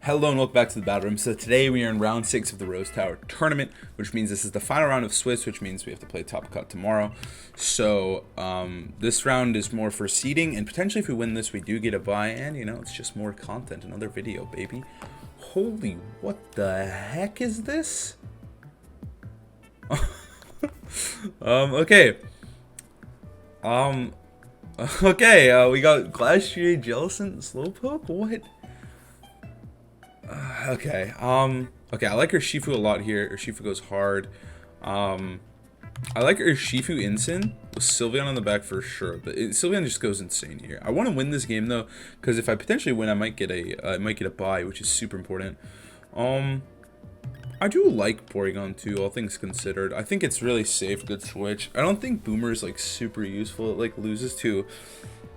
Hello and welcome back to the Battle Room. So today we are in round 6 of the Rose Tower Tournament, which means this is the final round of Swiss, which means we have to play top cut tomorrow. So this round is more for seeding, and potentially if we win this we do get a bye, and you know, it's just more content, another video, baby. Holy, what the heck is this? Okay. We got Galarian Slowking. What? Okay, I like Urshifu a lot here. Urshifu goes hard. I like Urshifu Incin with Sylveon on the back for sure, but Sylveon just goes insane here. I want to win this game though, because if I potentially win, I might get a bye, which is super important. I do like Porygon too, all things considered. I think it's really safe, good switch. I don't think Boomer is like super useful. It like loses to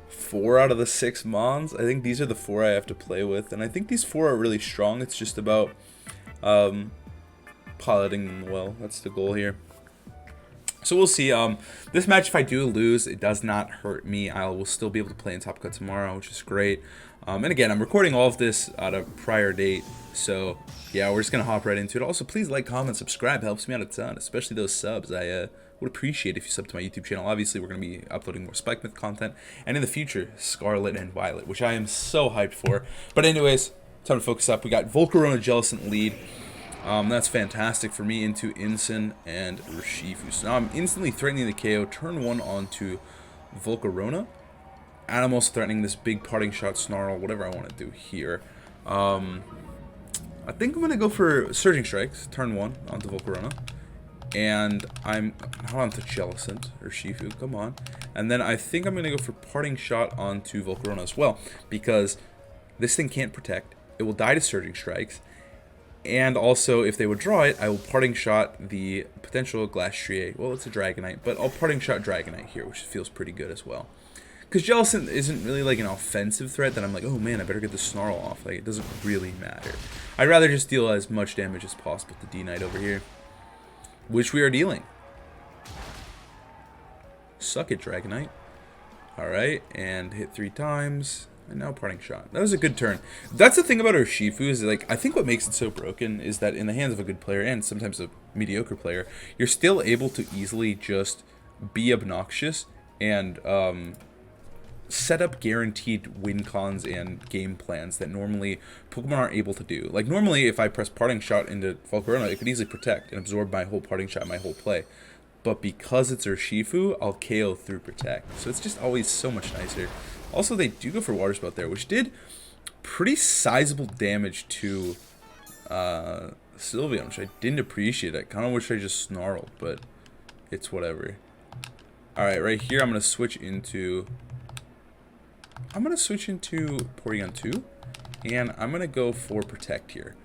4 out of the 6 Mons. I think these are the 4 I have to play with, and I think these 4 are really strong. It's just about piloting them well. That's the goal here. So we'll see. This match, if I do lose, it does not hurt me. I will still be able to play in Top Cut tomorrow, which is great. And again, I'm recording all of this at a prior date, so yeah, we're just gonna hop right into it. Also, please like, comment, subscribe. It helps me out a ton, especially those subs. I would appreciate if you sub to my YouTube channel. Obviously, we're going to be uploading more Spike Myth content, and in the future, Scarlet and Violet, which I am so hyped for. But anyways, time to focus up. We got Volcarona Jellicent lead. That's fantastic for me into Incin and Urshifu. So now I'm instantly threatening the KO, turn 1 onto Volcarona, and I'm also threatening this big parting shot Snarl, whatever I want to do here. I think I'm going to go for Surging Strikes, turn 1 onto Volcarona. And I'm not onto Jellicent or Urshifu, come on. And then I think I'm going to go for Parting Shot onto Volcarona as well, because this thing can't protect. It will die to Surging Strikes. And also, if they would draw it, I will Parting Shot the potential Glastrier. Well, it's a Dragonite, but I'll Parting Shot Dragonite here, which feels pretty good as well. Because Jellicent isn't really like an offensive threat that I'm like, oh man, I better get the Snarl off. Like, it doesn't really matter. I'd rather just deal as much damage as possible to D-Knight over here, which we are dealing. Suck it, Dragonite. Alright, and hit 3 times. And now Parting Shot. That was a good turn. That's the thing about Urshifu, is like, I think what makes it so broken is that in the hands of a good player, and sometimes a mediocre player, you're still able to easily just be obnoxious and set up guaranteed win cons and game plans that normally Pokemon aren't able to do. Like, normally if I press Parting Shot into Volcarona, it could easily protect and absorb my whole Parting Shot, my whole play. But because it's Urshifu, I'll KO through Protect. So it's just always so much nicer. Also, they do go for Water Spout there, which did pretty sizable damage to Sylveon, which I didn't appreciate. I kind of wish I just snarled, but it's whatever. Alright, right here I'm going to switch into Porygon 2, and I'm going to go for Protect here.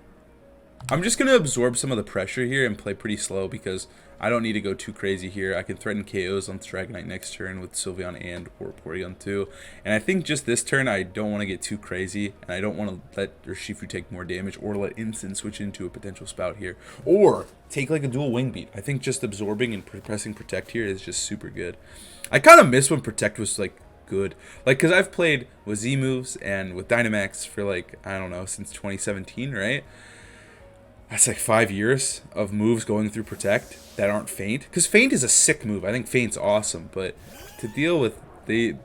I'm just going to absorb some of the pressure here and play pretty slow because I don't need to go too crazy here. I can threaten KOs on Dragonite next turn with Sylveon and or Porygon 2. And I think just this turn I don't want to get too crazy, and I don't want to let Urshifu take more damage or let Incin switch into a potential spout here. Or take like a dual Wing Beat. I think just absorbing and pressing Protect here is just super good. I kind of miss when Protect was like good, like, because I've played with Z moves and with Dynamax for like, I don't know, since 2017, right? That's like 5 years of moves going through Protect that aren't Feint, because Feint is a sick move. I think Feint's awesome, but to deal with the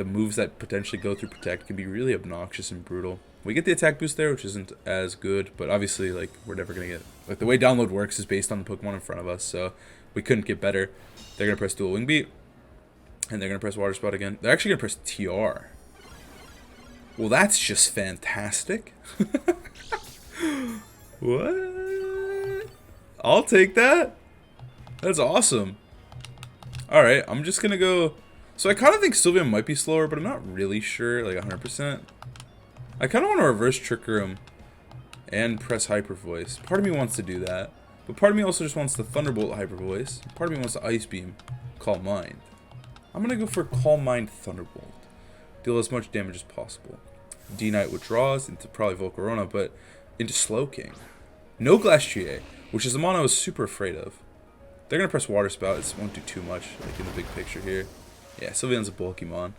moves that potentially go through Protect can be really obnoxious and brutal. We get the attack boost there, which isn't as good, but obviously, like, we're never gonna get, like, the way download works is based on the Pokemon in front of us, so we couldn't get better. They're gonna press dual Wing Beat, and they're going to press Water Spout again. They're actually going to press TR. Well, that's just fantastic. What? I'll take that. That's awesome. Alright, I'm just going to go... So I kind of think Sylveon might be slower, but I'm not really sure, like 100%. I kind of want to reverse Trigger him and press Hyper Voice. Part of me wants to do that, but part of me also just wants to Thunderbolt Hyper Voice. Part of me wants to Ice Beam, Calm Mind. I'm going to go for Calm Mind Thunderbolt. Deal as much damage as possible. D-Knight withdraws into probably Volcarona, but into Slowking. No Glastrier, which is the mono I was super afraid of. They're going to press Water Spout. It won't do too much, like in the big picture here. Yeah, Sylveon's a bulky mon.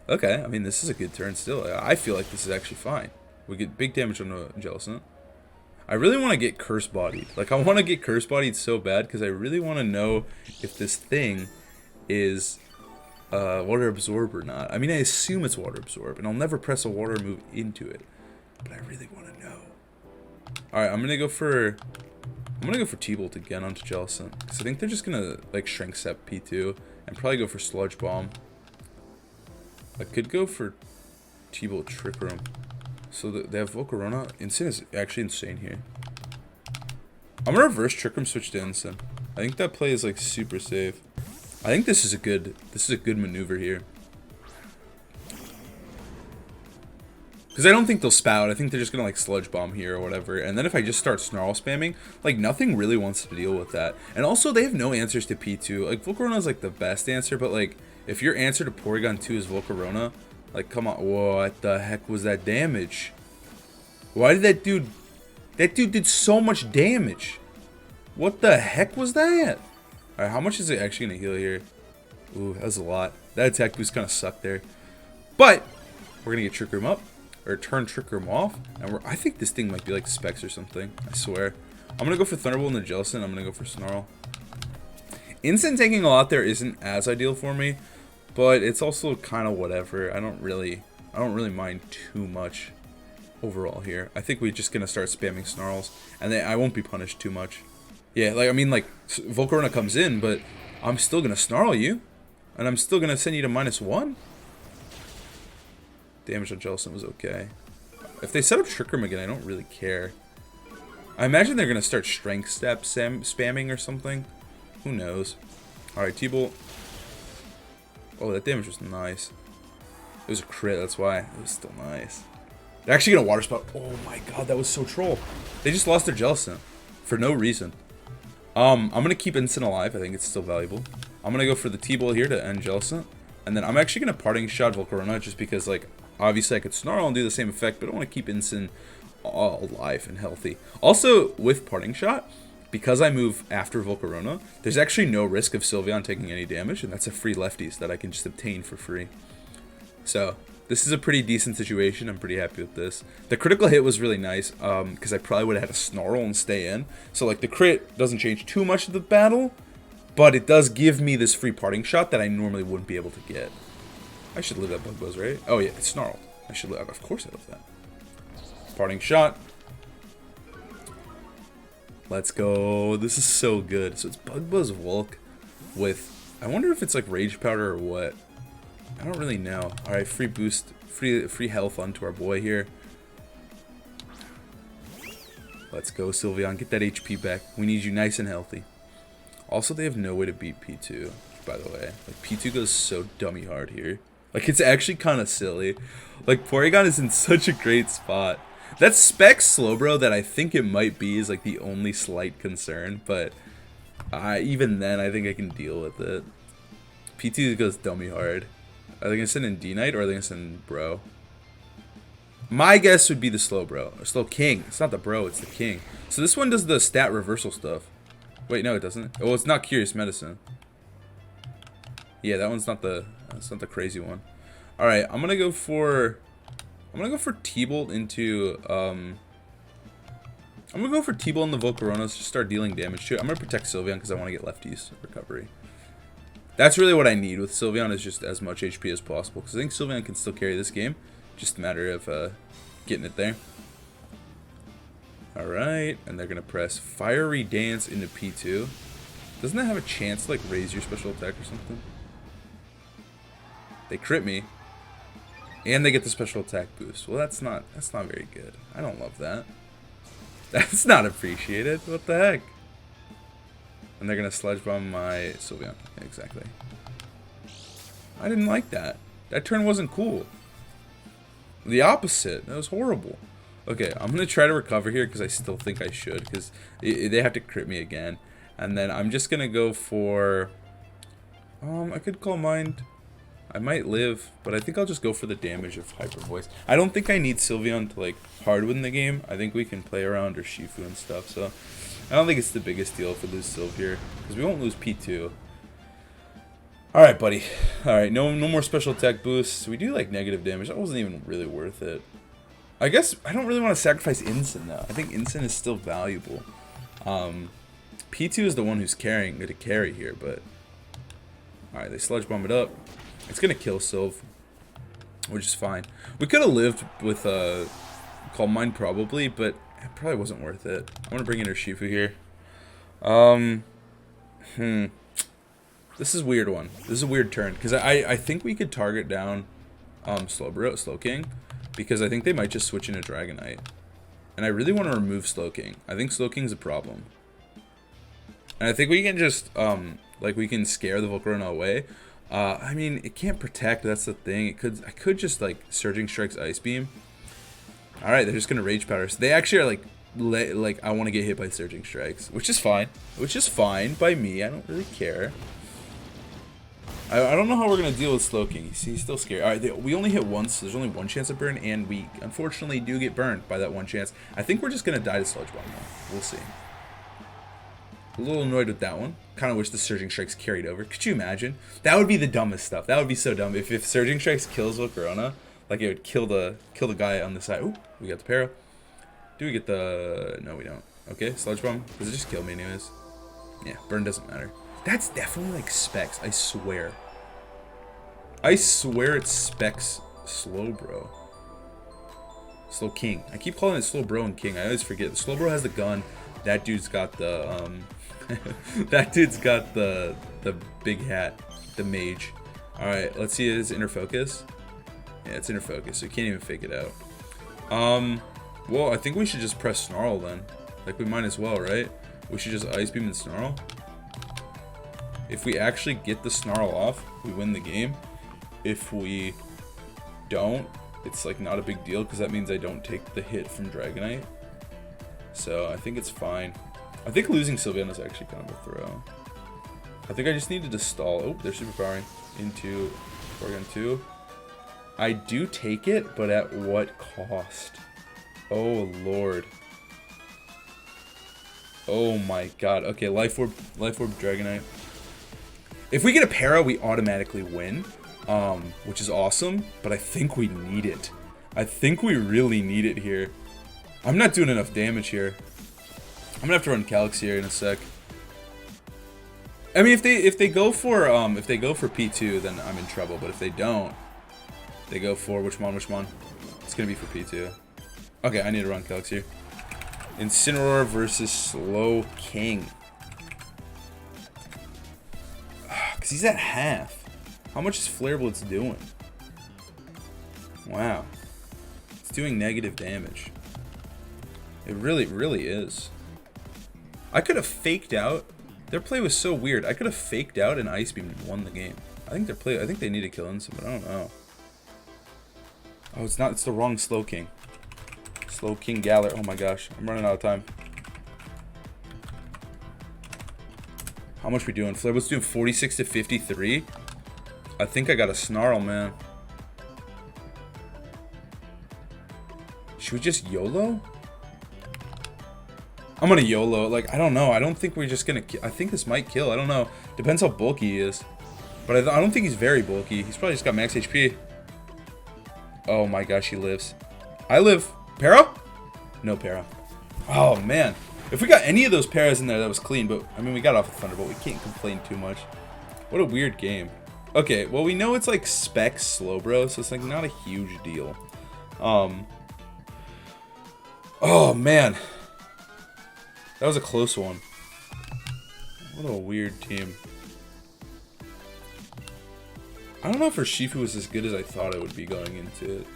Okay, I mean, this is a good turn still. I feel like this is actually fine. We get big damage on the Jellicent. I really want to get Curse Bodied. Like, I want to get Curse Bodied so bad because I really want to know if this thing is Water Absorb or not. I mean, I assume it's Water Absorb, and I'll never press a Water move into it. But I really want to know. Alright, I'm gonna go for T-Bolt again onto Jellicent. Because I think they're just gonna, like, Shrink Step P2 and probably go for Sludge Bomb. I could go for T-Bolt Trick Room. So they have Volcarona. Instant is actually insane here. I'm gonna reverse Trick Room, switch to Instant. I think that play is like super safe. I think this is a good maneuver here. Because I don't think they'll spout. I think they're just gonna like Sludge Bomb here or whatever. And then if I just start Snarl spamming, like nothing really wants to deal with that. And also they have no answers to P2. Like Volcarona is like the best answer, but like if your answer to Porygon 2 is Volcarona, like, come on. What the heck was that damage? Why did that dude... That dude did so much damage. What the heck was that? Alright, how much is it actually going to heal here? Ooh, that was a lot. That attack boost kind of sucked there. But, we're going to get Trick Room up. Or turn Trick Room off. And I think this thing might be like Specs or something. I swear. I'm going to go for Thunderbolt and the Jellicent. I'm going to go for Snarl. Instant tanking a lot there isn't as ideal for me. But it's also kind of whatever. I don't really mind too much overall here. I think we're just gonna start spamming Snarls, and then I won't be punished too much. Yeah, like I mean, like Volcarona comes in, but I'm still gonna Snarl you, and I'm still gonna send you to -1. Damage on Jellicent was okay. If they set up Trick Room again, I don't really care. I imagine they're gonna start Strength Step spamming or something. Who knows? All right, T-Bolt. Oh, that damage was nice. It was a crit, that's why. It was still nice. They're actually gonna Water Spout. Oh my god, that was so troll. They just lost their Jellicent. For no reason. I'm gonna keep Instant alive. I think it's still valuable. I'm gonna go for the T-Bolt here to end Jellicent. And then I'm actually gonna Parting Shot Volcarona just because, like, obviously I could Snarl and do the same effect, but I want to keep Instant alive and healthy. Also, with Parting Shot, because I move after Volcarona, there's actually no risk of Sylveon taking any damage, and that's a free lefties that I can just obtain for free. So, this is a pretty decent situation. I'm pretty happy with this. The critical hit was really nice, because I probably would have had to Snarl and stay in. So, like, the crit doesn't change too much of the battle, but it does give me this free Parting Shot that I normally wouldn't be able to get. I should live that Bug Buzz, right? Oh, yeah, it's Snarled. I should live. Of course I live that. Parting Shot. Let's go. This is so good. So it's Bug Buzz Volk with... I wonder if it's like Rage Powder or what. I don't really know. Alright, free boost. Free health onto our boy here. Let's go, Sylveon. Get that HP back. We need you nice and healthy. Also, they have no way to beat P2, by the way. Like, P2 goes so dummy hard here. Like, it's actually kind of silly. Like, Porygon is in such a great spot. That Specs Slowbro that I think it might be is like the only slight concern, but even then I think I can deal with it. P2 goes dummy hard. Are they gonna send in D-Knight or are they gonna send in Bro? My guess would be the Slowbro. Or Slowking. It's not the Bro, it's the King. So this one does the stat reversal stuff. Wait, no it doesn't. Oh, it's not Curious Medicine. Yeah, that one's not the crazy one. Alright, I'm gonna go for T-Bolt into, I'm gonna go for T-Bolt in the Volcaronas to start dealing damage to it. I'm gonna protect Sylveon because I want to get lefties recovery. That's really what I need with Sylveon, is just as much HP as possible, because I think Sylveon can still carry this game. Just a matter of getting it there. Alright, and they're gonna press Fiery Dance into P2. Doesn't that have a chance to like raise your special attack or something? They crit me. And they get the special attack boost. Well, that's not very good. I don't love that. That's not appreciated. What the heck? And they're gonna Sludge Bomb my Sylveon. Yeah, exactly. I didn't like that. That turn wasn't cool. The opposite. That was horrible. Okay, I'm gonna try to recover here because I still think I should, because they have to crit me again. And then I'm just gonna go for... I could Calm Mind. I might live, but I think I'll just go for the damage of Hyper Voice. I don't think I need Sylveon to like hard win the game. I think we can play around or Shifu and stuff, so I don't think it's the biggest deal for this Sylve here, because we won't lose P2. Alright, buddy. Alright, no more special attack boosts. We do like negative damage. That wasn't even really worth it. I guess I don't really want to sacrifice Ensign though. I think Ensign is still valuable. P2 is the one who's going to carry here, but alright, they sludge bomb it up. It's gonna kill Sylve, which is fine. We could have lived with Calm Mind probably, but it probably wasn't worth it. I'm gonna bring in Urshifu here. This is a weird one. This is a weird turn because I think we could target down Slowking because I think they might just switch into Dragonite, and I really want to remove Slowking. I think Slowking's a problem, and I think we can just like we can scare the Volcarona away. I mean, it can't protect. That's the thing. I could just like Surging Strike's Ice Beam. All right, they're just gonna Rage Powder. So they actually are like I want to get hit by Surging Strikes, which is fine. Which is fine by me. I don't really care. I don't know how we're going to deal with Slowking. He's still scared. Alright, we only hit once, so there's only one chance of burn, and we unfortunately do get burned by that one chance. I think we're just going to die to Sludge Bomb though. We'll see. A little annoyed with that one. Kind of wish the Surging Strikes carried over. Could you imagine? That would be the dumbest stuff. That would be so dumb. If Surging Strikes kills Volcarona, like it would kill the guy on the side. Ooh, we got the Para. Do we get the... No, we don't. Okay, Sludge Bomb. Does it just kill me anyways? Yeah, burn doesn't matter. That's definitely like Specs, I swear. I swear it's Specs Slowbro. Slowking. I keep calling it Slowbro and King. I always forget. The Slowbro has the gun. That dude's got the that dude's got the big hat, the mage. Alright, let's see his inner focus. Yeah, it's inner focus, so you can't even fake it out. Well, I think we should just press Snarl then. Like we might as well, right? We should just Ice Beam and Snarl. If we actually get the Snarl off, we win the game. If we don't, it's like not a big deal because that means I don't take the hit from Dragonite. So I think it's fine. I think losing Sylveon is actually kind of a throw. I think I just needed to stall. Oh, they're superpowering into Porygon 2. I do take it, but at what cost? Oh, Lord. Oh my god. Okay, Life Orb Dragonite. If we get a Para, we automatically win, which is awesome, but I think we need it. I think we really need it here. I'm not doing enough damage here. I'm gonna have to run Calyx here in a sec. I mean, if they go for P2, then I'm in trouble. But if they don't, they go for which mon? It's gonna be for P2. Okay, I need to run Calyx here. Incineroar versus Slowking. Because he's at half. How much is Flare Blitz doing? Wow. It's doing negative damage. It really is. I could have faked out. Their play was so weird. I could have faked out an Ice Beam and won the game. I think they need to kill Ensign, but I don't know. Oh, it's not. It's the wrong Slowking. Slowking Galar. Oh my gosh. I'm running out of time. How much we doing? Flare was doing 46 to 53. I think I got a Snarl, man. Should we just YOLO? I'm gonna YOLO. Like, I don't know. I don't think we're just gonna I think this might kill. I don't know. Depends how bulky he is. But I don't think he's very bulky. He's probably just got max HP. Oh my gosh, he lives. I live. Para? No Para. Oh man. If we got any of those Paras in there, that was clean. But, I mean, we got off of Thunderbolt. We can't complain too much. What a weird game. Okay, well, we know it's like Specs Slowbro, so it's like not a huge deal. Oh, man. That was a close one. What a weird team. I don't know if Urshifu was as good as I thought it would be going into it.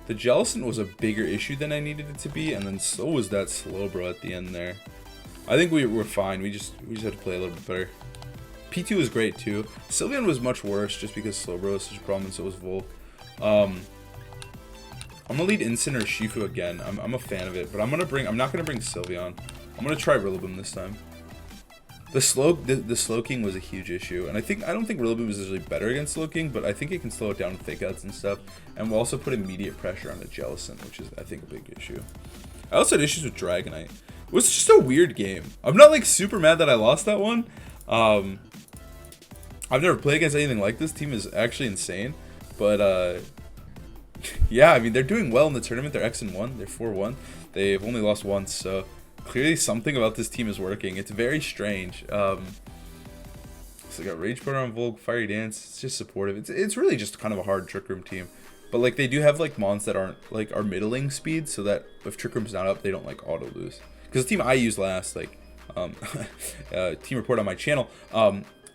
The Jellicent was a bigger issue than I needed it to be, and then so was that Slowbro at the end there. I think we were fine. We just had to play a little bit better. P2 was great too. Sylveon was much worse just because Slowbro was such a problem, and so was Volk. I'm gonna lead Ensign or Urshifu again. I'm a fan of it, but I'm not gonna bring Sylveon. I'm gonna try Rillaboom this time. The Slowking was a huge issue, and I don't think Rillaboom is usually better against Slowking, but I think it can slow it down with fake outs and stuff, and will also put immediate pressure on the Jellicent, which is I think a big issue. I also had issues with Dragonite. It was just a weird game. I'm not like super mad that I lost that one. I've never played against anything like this. Team is actually insane. But, yeah, I mean, they're doing well in the tournament. They're X-1. They're 4-1. They've only lost once, so clearly something about this team is working. It's very strange. So they got Rage Butter on Volk, Fiery Dance. It's just supportive. It's really just kind of a hard Trick Room team. But, like, they do have, like, mons that aren't, like, are middling speed, so that if Trick Room's not up, they don't, like, auto-lose. Because the team I used last, like, team report on my channel,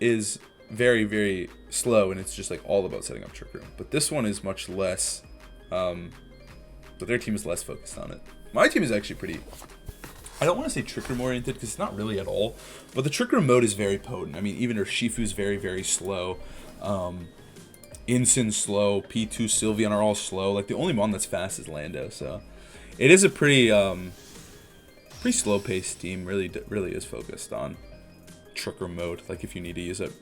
is very, very slow, and it's just, like, all about setting up Trick Room. But this one is much less, but their team is less focused on it. My team is actually pretty, I don't want to say Trick Room oriented, because it's not really at all, but the Trick Room mode is very potent. I mean, even Urshifu's very, very slow. Incin slow, P2, Sylveon are all slow. Like, the only mon that's fast is Lando, so it is a pretty slow-paced team. Really is focused on Trick Room mode, like, if you need to use it.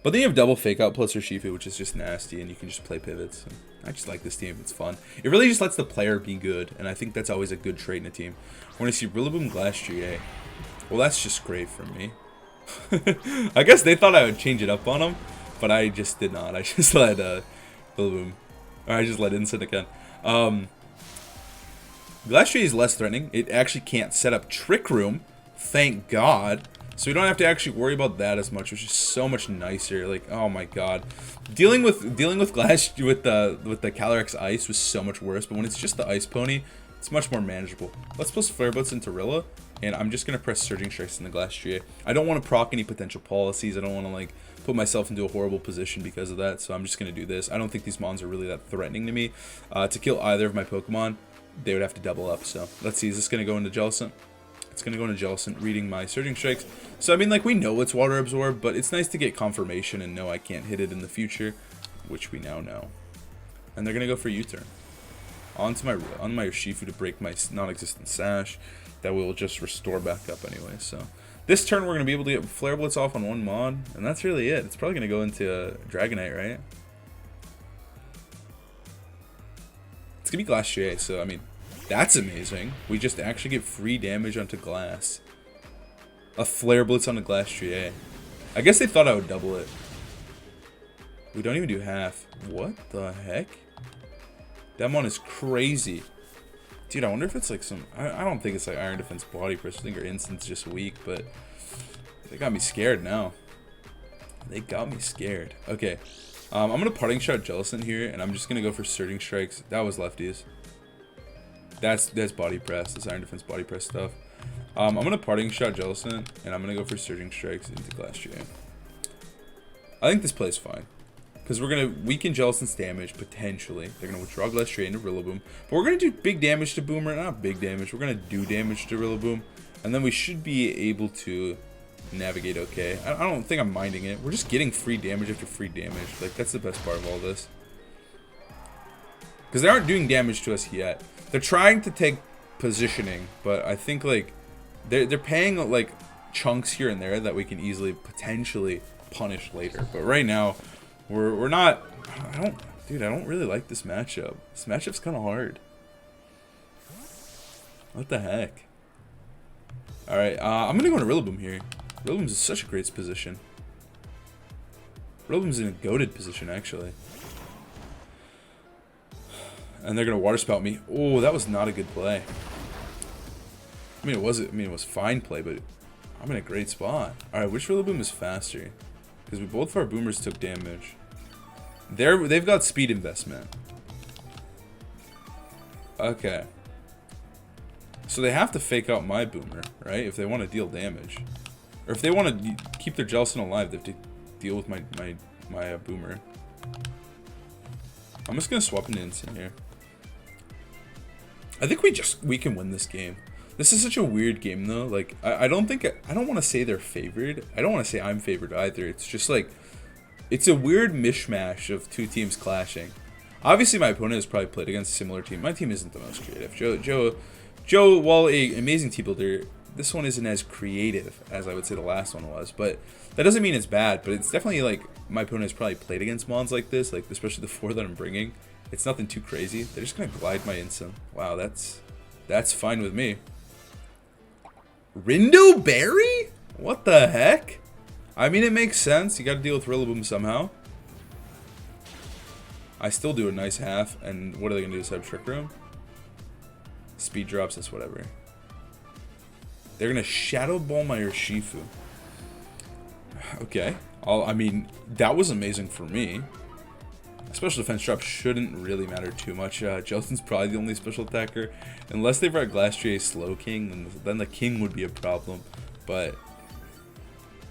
But then you have double Fake Out plus Urshifu, which is just nasty, and you can just play pivots. And I just like this team. It's fun. It really just lets the player be good, and I think that's always a good trait in a team. When I see Rillaboom Glass GA, well, that's just great for me. I guess they thought I would change it up on them, but I just did not. I just let Rillaboom, or I just let Incin again. Glass GA is less threatening. It actually can't set up Trick Room, thank God. So we don't have to actually worry about that as much, which is so much nicer. Like, oh my god, dealing with Glass with the Calyrex Ice was so much worse. But when it's just the Ice Pony, it's much more manageable. Let's post Flare Blitz into Rilla, and I'm just gonna press Surging Strikes in the Glass GA. I don't want to proc any potential policies. I don't want to like put myself into a horrible position because of that. So I'm just gonna do this. I don't think these mons are really that threatening to me. To kill either of my Pokemon, they would have to double up. So let's see. Is this gonna go into Jellicent? It's going to go into Jellicent, reading my Surging Strikes. So, I mean, like, we know it's Water Absorb, but it's nice to get confirmation and know I can't hit it in the future, which we now know. And they're going to go for U-turn. On my Urshifu to break my non-existent Sash. That will just restore back up anyway. So, this turn we're going to be able to get Flare Blitz off on one mod, and that's really it. It's probably going to go into Dragonite, right? It's going to be Glass GA, so, I mean, that's amazing. We just actually get free damage onto Glass. A Flare Blitz on a Glass GA. I guess they thought I would double it. We don't even do half. What the heck? That mon is crazy. Dude, I wonder if it's like some... I don't think it's like Iron Defense Body Press. I think our Instin's just weak, but... They got me scared now. They got me scared. Okay. I'm going to Parting Shot Jellicent here, and I'm just going to go for Surging Strikes. That was lefties. That's Body Press. That's Iron Defense Body Press stuff. I'm going to Parting Shot Jellicent, and I'm going to go for Surging Strikes into Glass GA. I think this play is fine. Because we're going to weaken Jellicent's damage, potentially. They're going to withdraw Glass GA into Rillaboom. But we're going to do big damage to Boomer. Not big damage. We're going to do damage to Rillaboom. And then we should be able to navigate okay. I don't think I'm minding it. We're just getting free damage after free damage. Like, that's the best part of all this. Because they aren't doing damage to us yet. They're trying to take positioning, but I think like they're paying like chunks here and there that we can easily potentially punish later. But right now, we're not. I don't really like this matchup. This matchup's kind of hard. What the heck? All right, I'm gonna go into Rillaboom here. Rillaboom's in such a great position. Rillaboom's in a goated position actually. And they're gonna Water Spout me. Oh, that was not a good play. I mean, it was fine play, but I'm in a great spot. All right, which Rillaboom is faster? Because both of our Boomers took damage. They've got speed investment. Okay. So they have to fake out my Boomer, right? If they want to deal damage, or if they want to keep their Jellicent alive, they have to deal with my Boomer. I'm just gonna swap into Incin here. I think we can win this game. This is such a weird game though. Like I don't want to say they're favored. I don't want to say I'm favored either. It's just like it's a weird mishmash of two teams clashing. Obviously my opponent has probably played against a similar team. My team isn't the most creative. Joe, while an amazing team builder, this one isn't as creative as I would say the last one was. But that doesn't mean it's bad. But it's definitely like my opponent has probably played against mons like this, like especially the 4 that I'm bringing. It's nothing too crazy. They're just gonna glide my Incin. Wow, that's fine with me. Rindo Berry? What the heck? I mean, it makes sense. You got to deal with Rillaboom somehow. I still do a nice half, and what are they going to do? Set up Trick Room? Speed drops, that's whatever. They're going to Shadow Ball my Urshifu. Okay. I mean, that was amazing for me. Special defense drop shouldn't really matter too much. Jelson's probably the only special attacker. Unless they brought Galarian Slowking, then the King would be a problem. But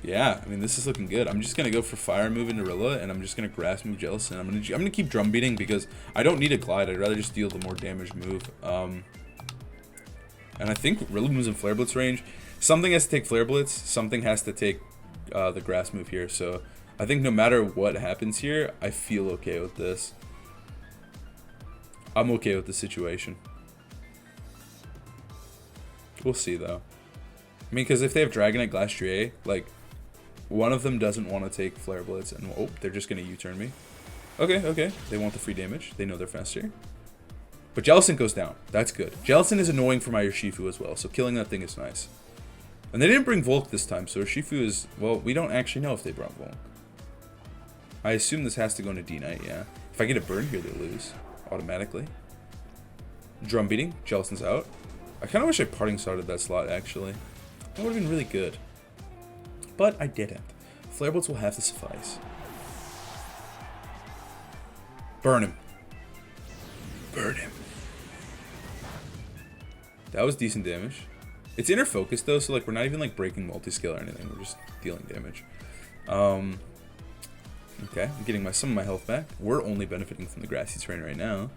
yeah, I mean, this is looking good. I'm just gonna go for Fire Move into Rilla, and I'm just gonna Grass Move Jellicent. I'm gonna keep Drum Beating because I don't need a Glide. I'd rather just deal the more damage move. And I think Rillaboom's in Flare Blitz range. Something has to take Flare Blitz. Something has to take the Grass Move here. So I think no matter what happens here, I feel okay with this. I'm okay with the situation. We'll see though. I mean, because if they have Dragonite, Glastrier, like, one of them doesn't want to take Flare Blitz, and oh, they're just going to U-turn me. Okay, okay. They want the free damage. They know they're faster. But Jellicent goes down. That's good. Jellicent is annoying for my Urshifu as well, so killing that thing is nice. And they didn't bring Volk this time, so Urshifu is... Well, we don't actually know if they brought Volk. I assume this has to go into D-Knight, yeah. If I get a burn here, they lose. Automatically. Drum Beating. Jellicent's out. I kind of wish I Parting Shotted that slot, actually. That would have been really good. But I didn't. Flare Blitz will have to suffice. Burn him. Burn him. That was decent damage. It's inner focus though, so like we're not even like breaking multi-scale or anything. We're just dealing damage. Okay, I'm getting some of my health back. We're only benefiting from the grassy terrain right now.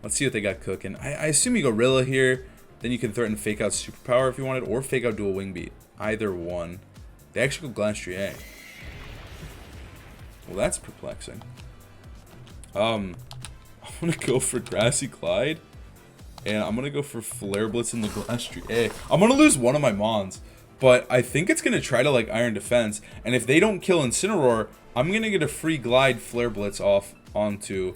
Let's see what they got cooking. I assume you go Rilla here. Then you can threaten Fake Out Superpower if you wanted, or Fake Out Dual Wing Beat. Either one. They actually go Glastrier. Well, that's perplexing. I'm going to go for Grassy Clyde. And I'm going to go for Flare Blitz in the Glastrier. I'm going to lose one of my Mons. But I think it's going to try to, like, Iron Defense. And if they don't kill Incineroar, I'm going to get a free Glide Flare Blitz off onto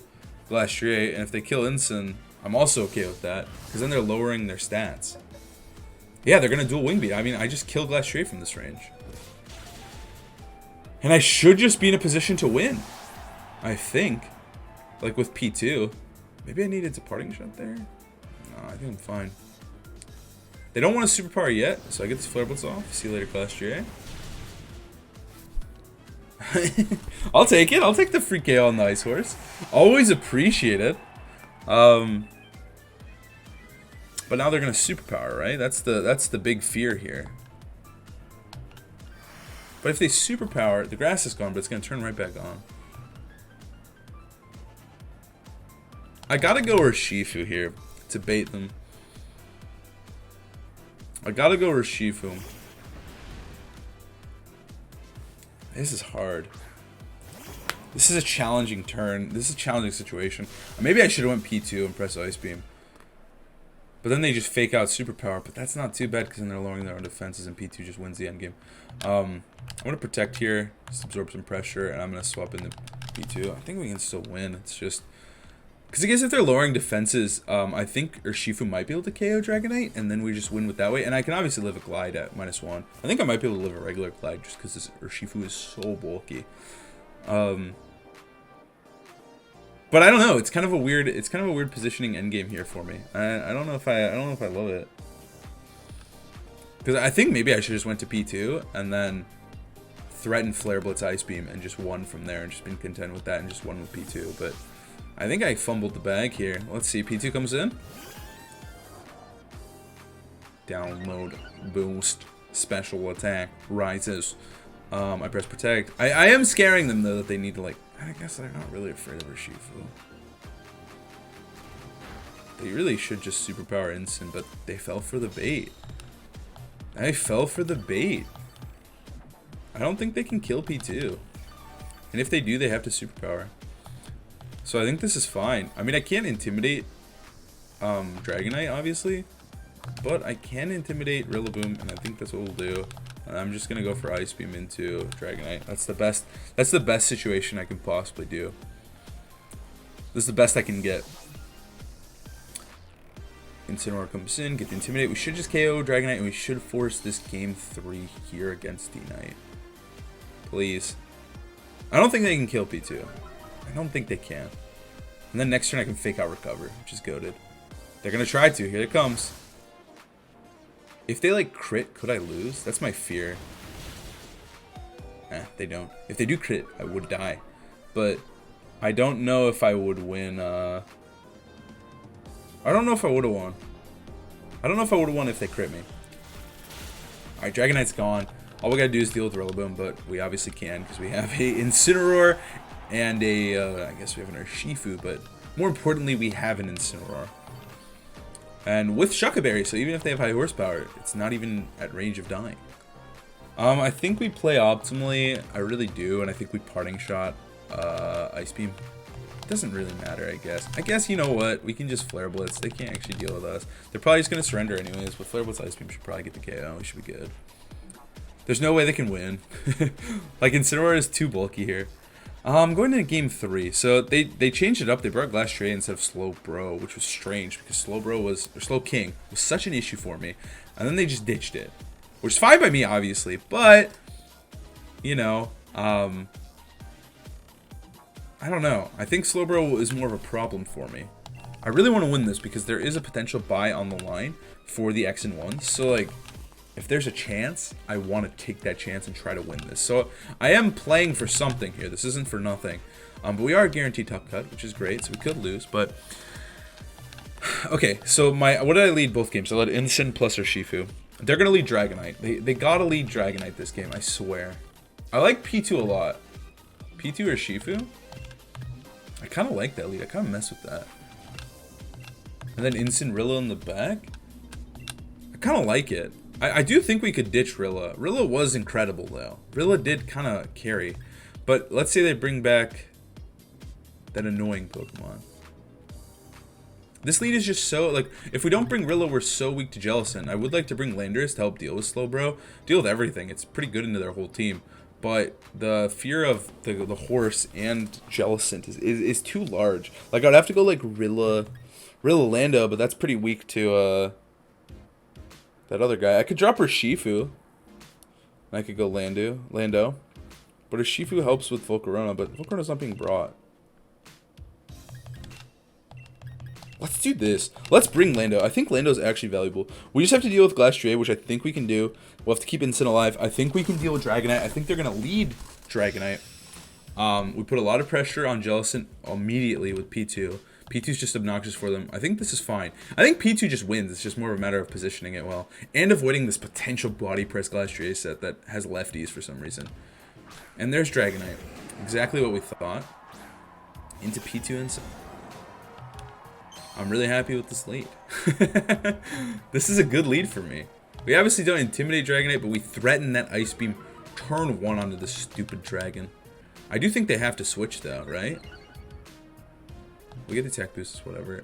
Glastrier. And if they kill Incin, I'm also okay with that. Because then they're lowering their stats. Yeah, they're going to Dual Wing Beat. I mean, I just kill Glastrier from this range. And I should just be in a position to win. I think. Like with P2. Maybe I needed to Parting Shot there. No, I think I'm fine. They don't want a Superpower yet, so I get this Flare Blitz off. See you later, Glastrier. I'll take it. I'll take the free KO on the Ice Horse. Always appreciate it. But now they're gonna Superpower, right? That's the big fear here. But if they Superpower, the grass is gone, but it's gonna turn right back on. I gotta go Urshifu here to bait them. I gotta go Urshifu. This is hard. This is a challenging turn. This is a challenging situation. Maybe I should have went P2 and press Ice Beam. But then they just Fake Out Superpower. But that's not too bad because then they're lowering their own defenses and P2 just wins the endgame. I'm going to Protect here. Just absorb some pressure. And I'm going to swap into P2. I think we can still win. It's just... Because I guess if they're lowering defenses, I think Urshifu might be able to KO Dragonite. And then we just win with that way. And I can obviously live a Glide at -1. I think I might be able to live a regular Glide just because this Urshifu is so bulky. But I don't know. It's kind of a weird positioning endgame here for me. I don't know if I love it. Because I think maybe I should just went to P2 and then threatened Flare Blitz Ice Beam and just won from there and just been content with that and just won with P2. But I think I fumbled the bag here. Let's see. P2 comes in. Download boost special attack rises. I press Protect. I am scaring them though that they need to like. I guess they're not really afraid of Urshifu. They really should just Superpower Instant, but they fell for the bait. I fell for the bait. I don't think they can kill P2. And if they do, they have to Superpower. So I think this is fine. I mean, I can't Intimidate Dragonite, obviously. But I can Intimidate Rillaboom, and I think that's what we'll do. And I'm just gonna go for Ice Beam into Dragonite. That's the best situation I can possibly do. This is the best I can get. Incineroar comes in, get the Intimidate. We should just KO Dragonite, and we should force this game 3 here against D-Knight. Please. I don't think they can kill P2. I don't think they can. And then next turn I can fake out recover, which is goated. They're going to try to. Here it comes. If they like crit, could I lose? That's my fear. They don't. If they do crit, I would die. But I don't know if I would win. I don't know if I would have won. I don't know if I would have won if they crit me. Alright, Dragonite's gone. All we gotta do is deal with Rillaboom, but we obviously can because we have a Incineroar and a, I guess we have an Urshifu, but more importantly, we have an Incineroar. And with Shuca Berry, so even if they have high horsepower, it's not even at range of dying. I think we play optimally. I really do, and I think we Parting Shot Ice Beam. Doesn't really matter, I guess. I guess, you know what? We can just Flare Blitz. They can't actually deal with us. They're probably just going to surrender anyways, but Flare Blitz Ice Beam should probably get the KO. We should be good. There's no way they can win. Like, Incineroar is too bulky here. I'm going into game 3. So, they changed it up. They brought Glastrier instead of Slowbro, which was strange because Slowking was such an issue for me. And then they just ditched it. Which is fine by me, obviously. But, you know, I don't know. I think Slowbro is more of a problem for me. I really want to win this because there is a potential buy on the line for the X and 1s. So, like, if there's a chance, I want to take that chance and try to win this. So, I am playing for something here. This isn't for nothing. But we are guaranteed top cut, which is great. So, we could lose. But, okay. So, what did I lead both games? I led Incin plus Urshifu. They're going to lead Dragonite. They got to lead Dragonite this game, I swear. I like P2 a lot. P2 Urshifu? I kind of like that lead. I kind of mess with that. And then Instant Rilla in the back. I kind of like it. I do think we could ditch Rilla. Rilla was incredible, though. Rilla did kind of carry. But let's say they bring back that annoying Pokemon. This lead is just so, like, if we don't bring Rilla, we're so weak to Jellicent. I would like to bring Landorus to help deal with Slowbro. Deal with everything. It's pretty good into their whole team. But the fear of the horse and Jellicent is too large. Like, I'd have to go, like, Rilla Lando, but that's pretty weak to, that other guy. I could drop Urshifu. I could go Lando. But Urshifu helps with Volcarona, but Volcarona's not being brought. Let's do this. Let's bring Lando. I think Lando's actually valuable. We just have to deal with Glastrier, which I think we can do. We'll have to keep Incin alive. I think we can deal with Dragonite. I think they're going to lead Dragonite. We put a lot of pressure on Jellicent immediately with P2. P2's just obnoxious for them. I think this is fine. I think P2 just wins. It's just more of a matter of positioning it well. And avoiding this potential body press Glastrier set that has lefties for some reason. And there's Dragonite. Exactly what we thought. Into P2 Incin. I'm really happy with this lead. This is a good lead for me. We obviously don't intimidate Dragonite, but we threaten that Ice Beam turn 1 onto this stupid dragon. I do think they have to switch though, right? We get the attack boosts, whatever.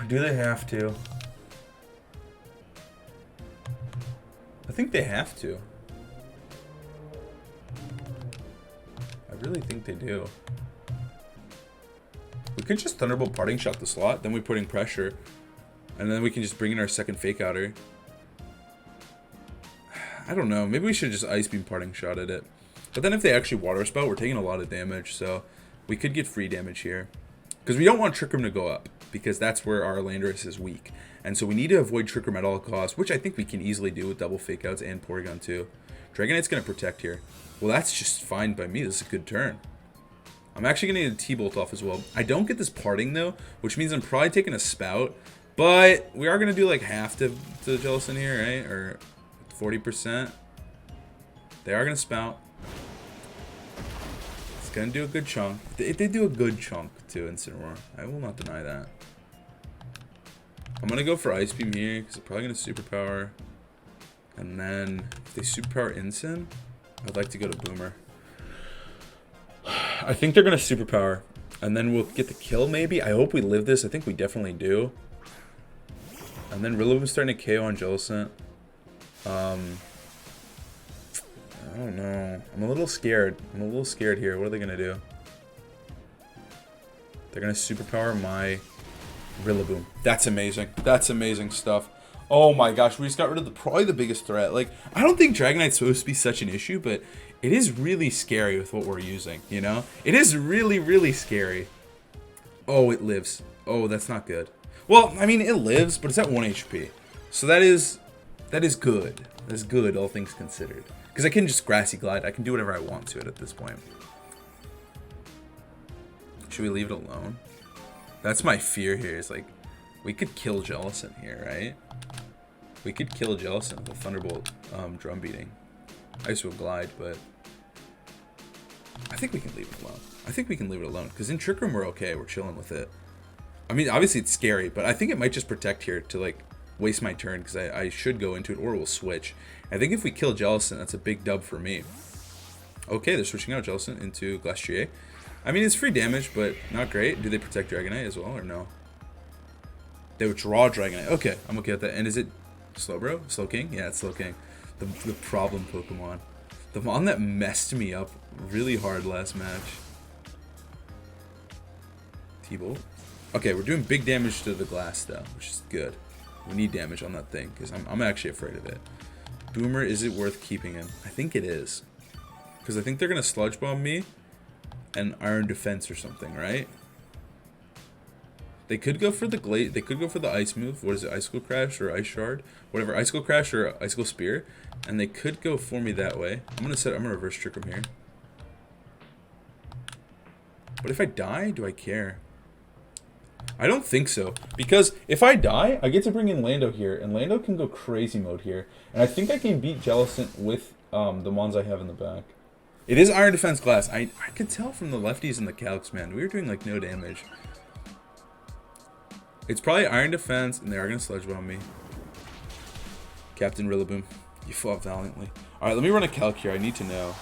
Do they have to? I think they have to. I really think they do. We could just Thunderbolt Parting Shot the slot, then we put in pressure, and then we can just bring in our second Fake Outer. I don't know, maybe we should just Ice Beam Parting Shot at it. But then if they actually Water Spout, we're taking a lot of damage, so we could get free damage here. Because we don't want Trick Room to go up, because that's where our Landorus is weak. And so we need to avoid Trick Room at all costs, which I think we can easily do with double Fake Outs and Porygon too. Dragonite's going to protect here. Well, that's just fine by me. This is a good turn. I'm actually going to get a T-Bolt off as well. I don't get this parting, though, which means I'm probably taking a Spout. But we are going to do, like, half to Jellicent here, right? Or 40%. They are going to Spout. It's going to do a good chunk. They do a good chunk to Incineroar. I will not deny that. I'm going to go for Ice Beam here, because they're probably going to Superpower. And then, if they Superpower Incin, I'd like to go to Boomer. I think they're going to Superpower. And then we'll get the kill, maybe. I hope we live this. I think we definitely do. And then Rillaboom's starting to KO on Jellicent. I don't know. I'm a little scared. I'm a little scared here. What are they going to do? They're going to Superpower my Rillaboom. That's amazing. That's amazing stuff. Oh my gosh, we just got rid of probably the biggest threat. Like, I don't think Dragonite's supposed to be such an issue, but it is really scary with what we're using, you know? It is really, really scary. Oh, it lives. Oh, that's not good. Well, I mean, it lives, but it's at 1 HP. So that is good. That's good, all things considered. Because I can just Grassy Glide. I can do whatever I want to it at this point. Should we leave it alone? That's my fear here, is like, we could kill Jellicent here, right? We could kill Jellicent with a Thunderbolt drum beating. Ice will glide, but I think we can leave it alone. I think we can leave it alone, because in Trick Room we're okay. We're chilling with it. I mean, obviously it's scary, but I think it might just protect here to like waste my turn, because I should go into it, or we'll switch. I think if we kill Jellicent, that's a big dub for me. Okay, they're switching out Jellicent into Glastrier. I mean, it's free damage, but not great. Do they protect Dragonite as well, or no? They would draw Dragonite. Okay, I'm okay with that. And is it Slowbro? Slowking? Yeah, it's Slowking. The problem Pokemon. The one that messed me up really hard last match. T-Bolt. Okay, we're doing big damage to the glass, though, which is good. We need damage on that thing, because I'm actually afraid of it. Boomer, is it worth keeping him? I think it is. Because I think they're going to Sludge Bomb me and Iron Defense or something, right? They could go for the they could go for the ice move. What is it? Icicle Crash or Ice Shard? Whatever. Icicle Crash or Icicle Spear. And they could go for me that way. I'm gonna reverse trick them here. But if I die, do I care? I don't think so. Because if I die, I get to bring in Lando here. And Lando can go crazy mode here. And I think I can beat Jellicent with the ones I have in the back. It is Iron Defense Glass. I could tell from the lefties and the calcs, man. We were doing like no damage. It's probably Iron Defense, and they are going to Sludge Bomb me. Captain Rillaboom, you fought valiantly. Alright, let me run a calc here. I need to know.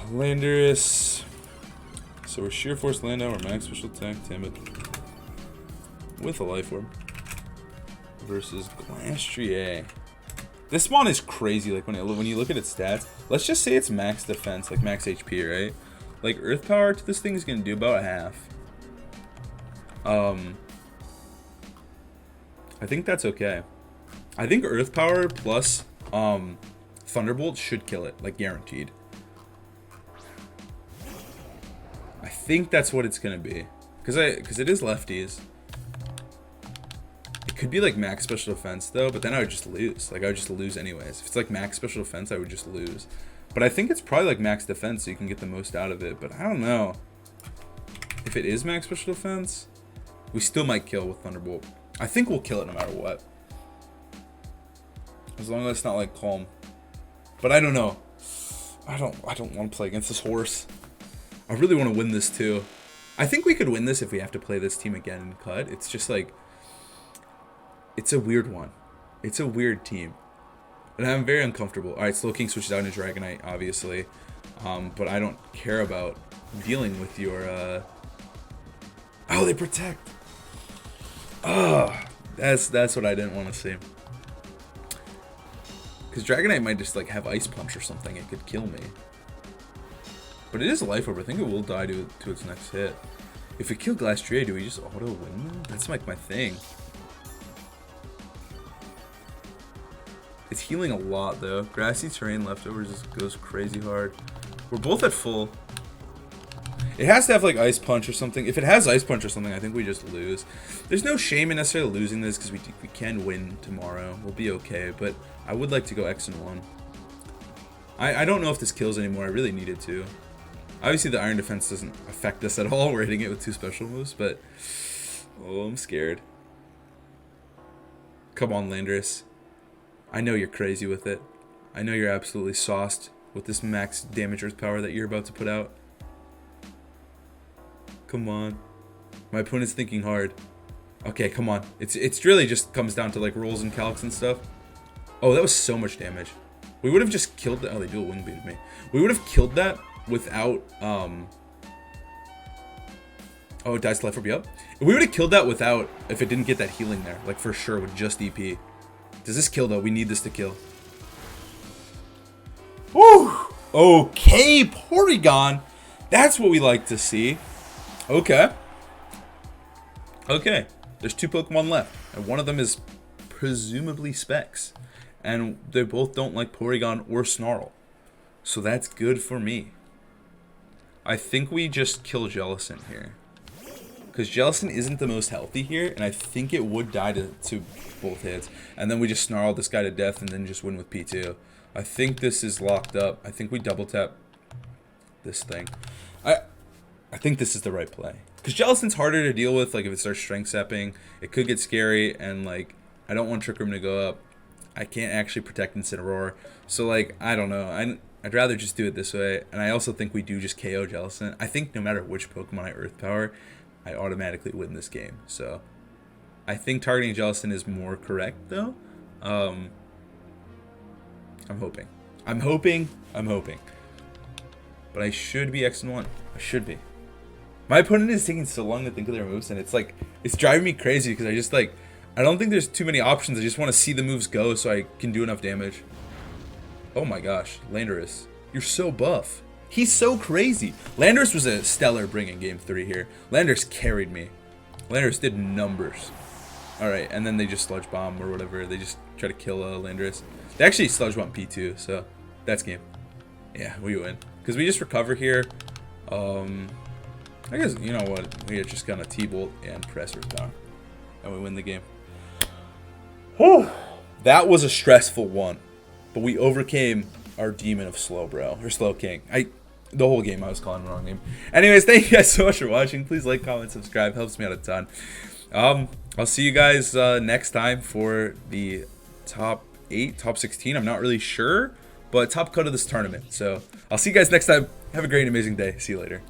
Landorus. So we're Sheer Force Lando, or Max Special Attack, Timid. With a Life Orb. Versus Glastrier. This one is crazy, like when you look at its stats. Let's just say it's max defense, like max HP, right? Like Earth Power to this thing is going to do about half. I think that's okay. I think Earth Power plus Thunderbolt should kill it, like guaranteed. I think that's what it's gonna be, because it is lefties. It could be like max special defense though, but then I would just lose. Like I would just lose anyways. If it's like max special defense, I would just lose. But I think it's probably like max defense, so you can get the most out of it. But I don't know. If it is max special defense, we still might kill with Thunderbolt. I think we'll kill it no matter what. As long as it's not like Calm. But I don't know. I don't want to play against this horse. I really want to win this too. I think we could win this if we have to play this team again and cut. It's just like, it's a weird one. It's a weird team. And I'm very uncomfortable. Alright, Slowking switches out into Dragonite, obviously. But I don't care about dealing with your oh, they protect. Oh, that's what I didn't want to see. Because Dragonite might just like have Ice Punch or something. It could kill me. But it is a Life Orb. I think it will die to its next hit. If we kill Glastrier, do we just auto win them? That's like my thing. It's healing a lot though. Grassy Terrain Leftovers just goes crazy hard. We're both at full. It has to have like Ice Punch or something. If it has Ice Punch or something, I think we just lose. There's no shame in necessarily losing this because we can win tomorrow. We'll be okay, but I would like to go X and 1. I don't know if this kills anymore. I really need it to. Obviously, the Iron Defense doesn't affect us at all. We're hitting it with 2 special moves, but oh, I'm scared. Come on, Landorus. I know you're crazy with it. I know you're absolutely sauced with this max damage Earth Power that you're about to put out. Come on. My opponent's thinking hard. Okay, come on. It's really just comes down to like rolls and calcs and stuff. Oh, that was so much damage. We would have just killed that. Oh, they dual wing beated me. We would have killed that without oh, it dies to Life Orb. Yep. We would have killed that without, if it didn't get that healing there, like for sure with just EP. Does this kill though? We need this to kill. Woo! Okay, Porygon. That's what we like to see. Okay. Okay. There's 2 Pokemon left, and one of them is presumably Specs. And they both don't like Porygon or Snarl. So that's good for me. I think we just kill Jellicent here. Because Jellicent isn't the most healthy here, and I think it would die to both hits. And then we just Snarl this guy to death and then just win with P2. I think this is locked up. I think we double tap this thing. I think this is the right play. Because Jellicent's harder to deal with, like if it starts strength stepping, it could get scary, and like I don't want Trick Room to go up. I can't actually protect Incineroar. So like, I don't know. I'd rather just do it this way. And I also think we do just KO Jellicent. I think no matter which Pokemon I Earth Power, I automatically win this game. So I think targeting Jellicent is more correct though. I'm hoping. I'm hoping. But I should be X1. I should be. My opponent is taking so long to think of their moves, and it's like, it's driving me crazy because I just like, I don't think there's too many options. I just want to see the moves go so I can do enough damage. Oh my gosh, Landorus, you're so buff. He's so crazy. Landorus was a stellar bring in game 3 here. Landorus carried me. Landorus did numbers. Alright, and then they just Sludge Bomb or whatever. They just try to kill Landorus. They actually Sludge Bomb P2, so that's game. Yeah, we win. Because we just recover here. I guess, you know what, we are just gonna T-Bolt and press Earth Power. And we win the game. Whew. That was a stressful one. But we overcame our demon of Slowking. The whole game I was calling the wrong name. Anyways, thank you guys so much for watching. Please like, comment, subscribe. Helps me out a ton. I'll see you guys next time for the top 8, top 16. I'm not really sure, but top cut of this tournament. So I'll see you guys next time. Have a great and amazing day. See you later.